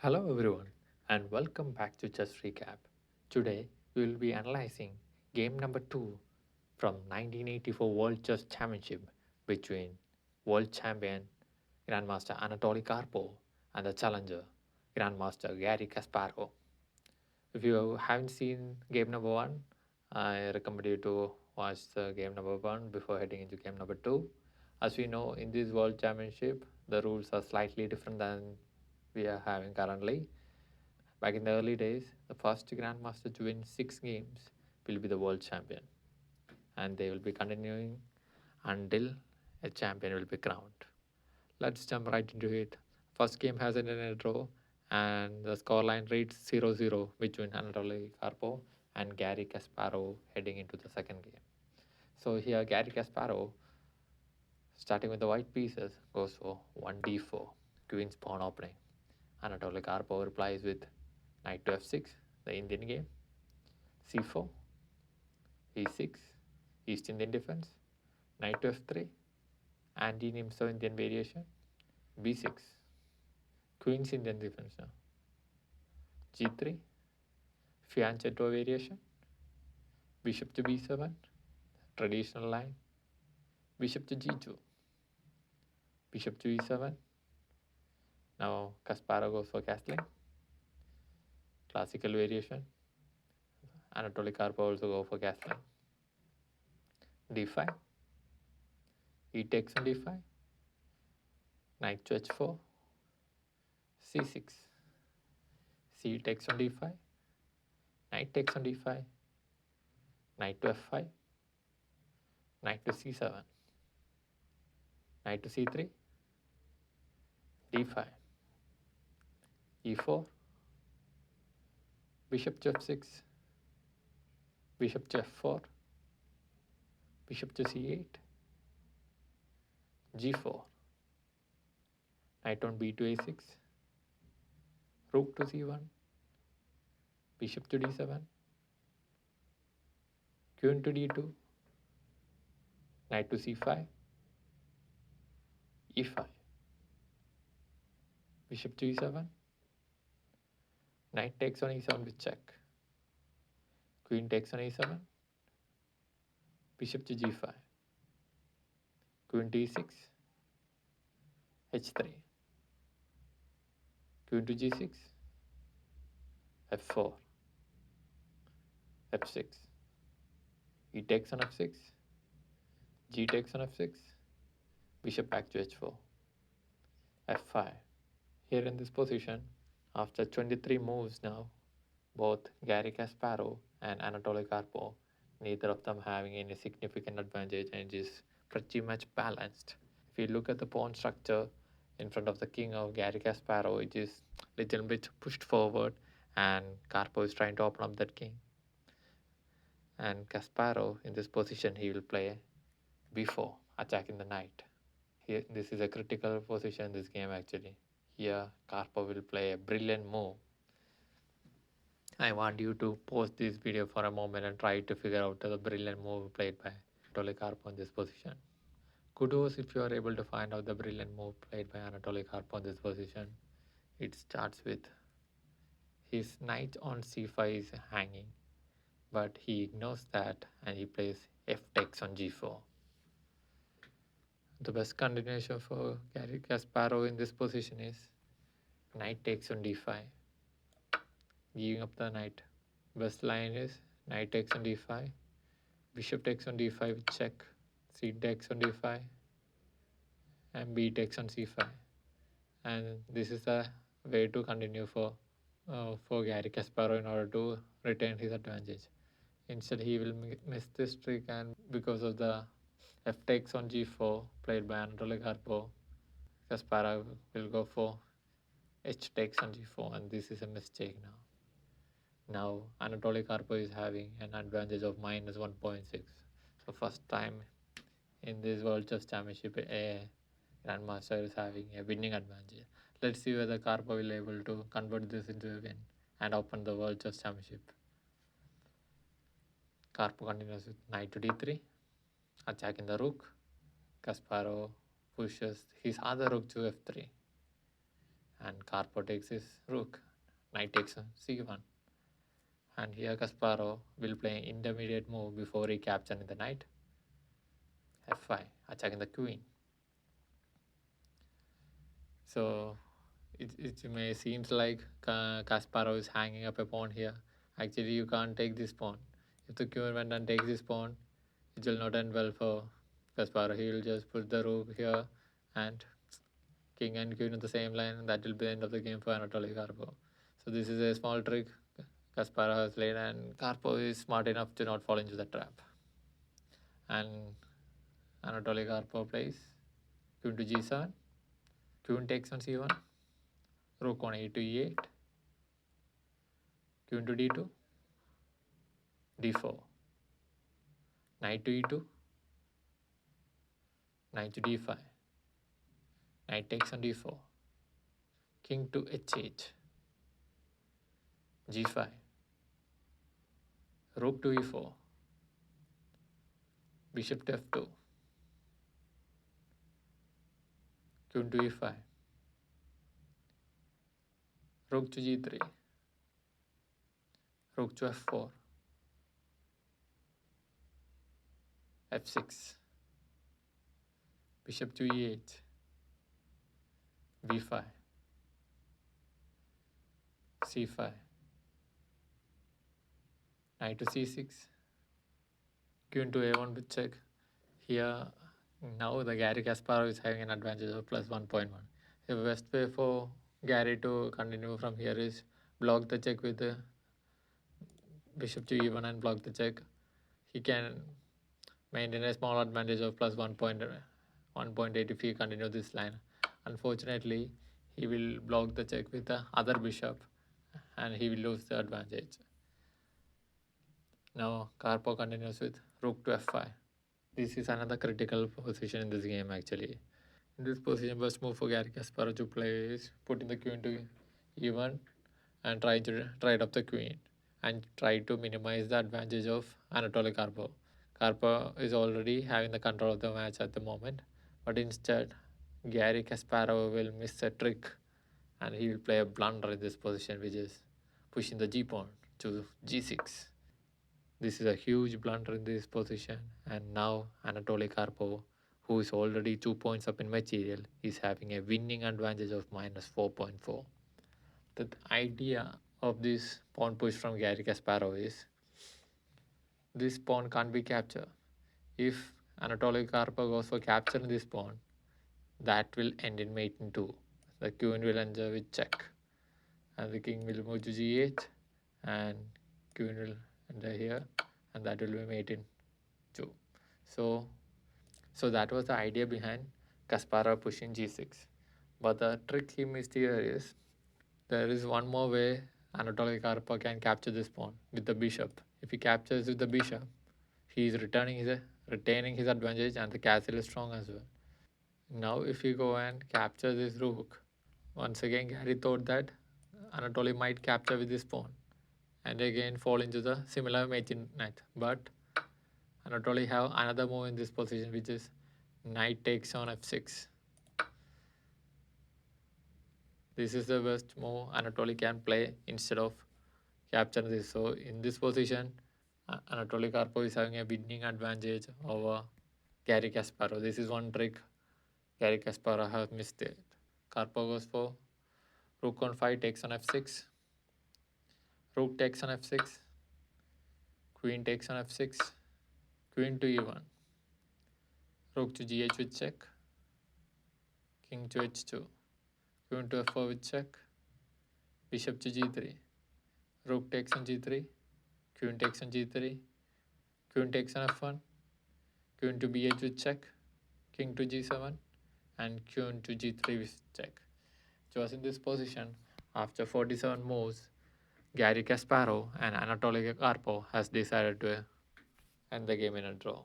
Hello everyone and welcome back to Just Recap. Today we will be analyzing game number 2 from 1984 World Chess Championship between world champion Grandmaster Anatoly Karpov and the challenger Grandmaster Gary Kasparov. If you haven't seen game number 1, I recommend you to watch the game number 1 before heading into game number 2. As we know, in this World Championship, the rules are slightly different than we are having currently. Back in the early days, the first grandmaster to win 6 games will be the world champion, and they will be continuing until a champion will be crowned. Let's jump right into it. First game has ended in a draw, and the scoreline reads 0-0 between Anatoly Karpov and Gary Kasparov heading into the second game. So here, Gary Kasparov, starting with the white pieces, goes for 1d4, queen's pawn opening. Anatoly Karpov replies with knight to f6, the Indian game, c4, e6, East Indian defense, knight to f3, anti-Nimzo Indian variation, b6, Queen's Indian defense now, g3, fianchetto variation, bishop to b7, traditional line, bishop to g2, bishop to e7. Now Kasparov goes for castling, classical variation. Anatoly Karpov also go for castling. d5, e takes on d5, knight to h4, c6, c takes on d5, knight takes on d5, knight to f5, knight to c7, knight to c3, d5, e4, bishop to f6, bishop to f4, bishop to c8, g4, knight on b to a6, rook to c1, bishop to d7, queen to d2, knight to c5, e5, bishop to e7, knight takes on e7 with check, queen takes on e7, bishop to g5, queen to e6, h3, queen to g6, f4, f6, e takes on f6, g takes on f6, bishop back to h4, f5. Here in this position, after 23 moves now, both Gary Kasparov and Anatoly Karpov, neither of them having any significant advantage, and it is pretty much balanced. If you look at the pawn structure in front of the king of Gary Kasparov, it is little bit pushed forward, and Karpov is trying to open up that king. And Kasparov, in this position, he will play b4, attacking the knight. Here, this is a critical position in this game actually. Here, Karpov will play a brilliant move. I want you to pause this video for a moment and try to figure out the brilliant move played by Anatoly Karpov in this position. Kudos if you are able to find out the brilliant move played by Anatoly Karpov in this position. It starts with his knight on c5 is hanging, but he ignores that and he plays f takes on g4. The best continuation for Gary Kasparov in this position is knight takes on d5, giving up the knight. Best line is knight takes on d5, bishop takes on d5 with check, c takes on d5, and b takes on c5. And this is a way to continue for Gary Kasparov in order to retain his advantage. Instead, he will miss this trick, and because of the f takes on g4 played by Anatoly Karpov, Kasparov will go for h takes on g4, and this is a mistake now. Now Anatoly Karpov is having an advantage of minus 1.6. So first time in this World Chess Championship, a Grandmaster is having a winning advantage. Let's see whether Karpov will be able to convert this into a win and open the World Chess Championship. Karpov continues with knight to d3, attacking the rook. Kasparov pushes his other rook to f3, and Karpov takes his rook. Knight takes on c1. And here Kasparov will play intermediate move before he capturing the knight. f5, attacking the queen. So it may seems like Kasparov is hanging up a pawn here. Actually, you can't take this pawn. If the queen went and takes this pawn, it will not end well for Kasparov. He will just put the rook here and king and queen in the same line. That will be the end of the game for Anatoly Karpov. So this is a small trick Kasparov has played, and Karpov is smart enough to not fall into the trap. And Anatoly Karpov plays queen to g7, queen takes on c1, rook on a to e8, queen to d2, d4, knight to e2, knight to d5, knight takes on d4, king to h8, g5, rook to e4, bishop to f2, queen to e5, rook to g3, rook to f4, f6, bishop to e8, b5, c5, knight to c6, queen to a1 with check. Here, now the Gary Kasparov is having an advantage of plus 1.1. The best way for Gary to continue from here is block the check with the bishop to e1 and block the check. He can maintain a small advantage of plus 1.8 if he continue this line. Unfortunately, he will block the check with the other bishop and he will lose the advantage. Now Karpov continues with rook to f5. This is another critical position in this game actually. In this position, best move for Gary Kasparov to play is putting the queen to e1 and try to trade up the queen and try to minimize the advantage of Anatoly Karpov. Karpov is already having the control of the match at the moment, but instead Gary Kasparov will miss a trick and he will play a blunder in this position, which is pushing the g pawn to g6. This is a huge blunder in this position, and now Anatoly Karpov, who is already 2 points up in material, is having a winning advantage of minus 4.4. The idea of this pawn push from Gary Kasparov is this pawn can't be captured. If Anatoly Karpov goes for capturing this pawn, that will end in mate in 2. The queen will enter with check, and the king will move to g8, and queen will enter here, and that will be mate in 2. So that was the idea behind Kasparov pushing g6. But the trick he missed here is there is one more way Anatoly Karpov can capture this pawn with the bishop. If he captures with the bishop, he is retaining his advantage and the castle is strong as well. Now if we go and capture this rook, once again Gary thought that Anatoly might capture with this pawn and again fall into the similar mating net. But Anatoly have another move in this position, which is knight takes on f6. This is the best move Anatoly can play instead of capturing this. So in this position, Anatoly Karpov is having a winning advantage over Gary Kasparov. This is one trick Gary Kasparov has missed it. Karpov goes for rook on 5 takes on f6. Rook takes on f6. Queen takes on f6. Queen to e1. Rook to g8 with check. King to h2. Queen to f4 with check. Bishop to g3. Rook takes on g3. Queen takes on g3. Queen takes on f1. Queen to b8 with check. King to g7. And queen to g3 with check. Just in this position, after 47 moves, Gary Kasparov and Anatoly Karpov has decided to end the game in a draw.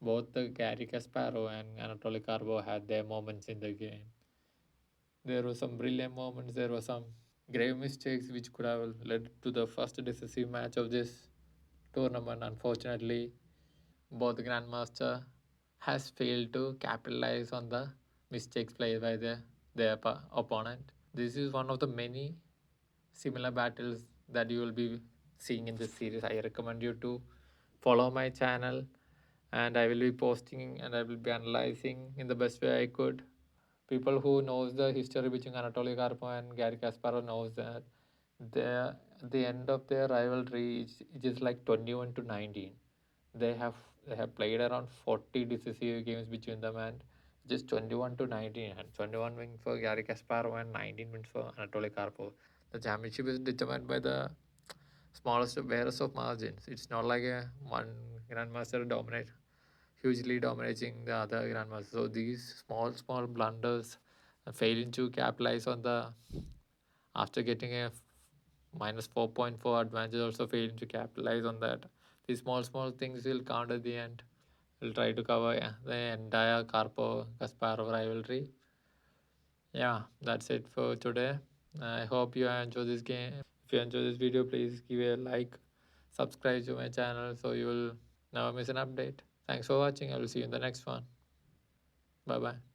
Both the Gary Kasparov and Anatoly Karpov had their moments in the game. There were some brilliant moments, there were some grave mistakes which could have led to the first decisive match of this tournament. Unfortunately, both the Grandmaster has failed to capitalize on the mistakes played by their opponent. This is one of the many similar battles that you will be seeing in this series. I recommend you to follow my channel, and I will be posting and I will be analyzing in the best way I could. People who knows the history between Anatoly Karpov and Gary Kasparov knows that they at the end of their rivalry it is like 21 to 19. They have they have played around 40 decisive games between them, and just 21 to 19, and 21 wins for Gary Kasparov and 19 wins for Anatoly Karpov. The championship is determined by the smallest barest of margins. It's not like a one grandmaster hugely dominating the other grandmasters. So these small blunders, failing to capitalize on the after getting a minus 4.4 advantage, also failing to capitalize on that. These small things will count at the end. We'll try to cover, yeah, the entire Karpo Kasparov rivalry. Yeah, that's it for today. I hope you enjoy this game. If you enjoy this video, please give a like, subscribe to my channel so you will never miss an update. Thanks for watching. I will see you in the next one. Bye bye.